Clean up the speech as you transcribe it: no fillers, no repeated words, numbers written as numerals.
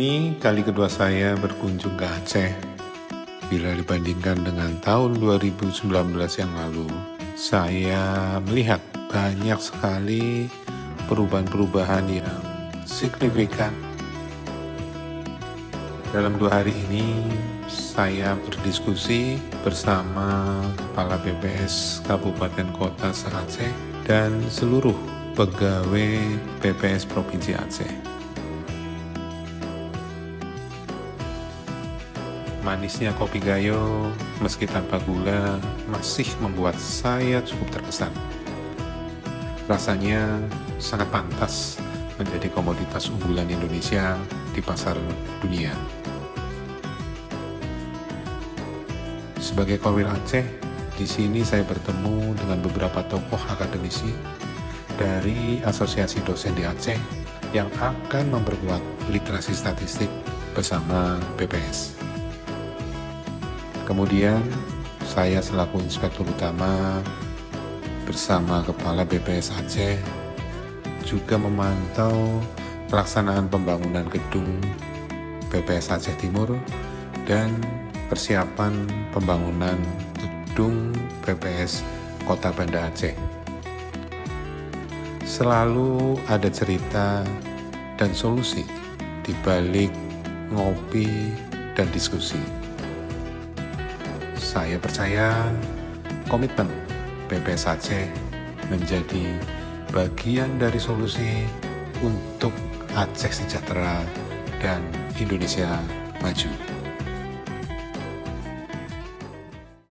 ini kali kedua saya berkunjung ke Aceh. Bila dibandingkan dengan tahun 2019 yang lalu, saya melihat banyak sekali perubahan-perubahan yang signifikan. Dalam 2 hari ini, saya berdiskusi bersama Kepala BPS Kabupaten Kota se-Aceh dan seluruh pegawai BPS Provinsi Aceh. Manisnya kopi gayo, meski tanpa gula, masih membuat saya cukup terkesan. Rasanya sangat pantas menjadi komoditas unggulan Indonesia di pasar dunia. Sebagai Korwil Aceh, di sini saya bertemu dengan beberapa tokoh akademisi dari Asosiasi Dosen di Aceh yang akan memperkuat literasi statistik bersama BPS. Kemudian, saya selaku Inspektur Utama bersama Kepala BPS Aceh juga memantau pelaksanaan pembangunan gedung BPS Aceh Timur dan persiapan pembangunan gedung BPS Kota Banda Aceh. Selalu ada cerita dan solusi di balik ngopi dan diskusi. Saya percaya komitmen BPS Aceh menjadi bagian dari solusi untuk Aceh sejahtera dan Indonesia maju.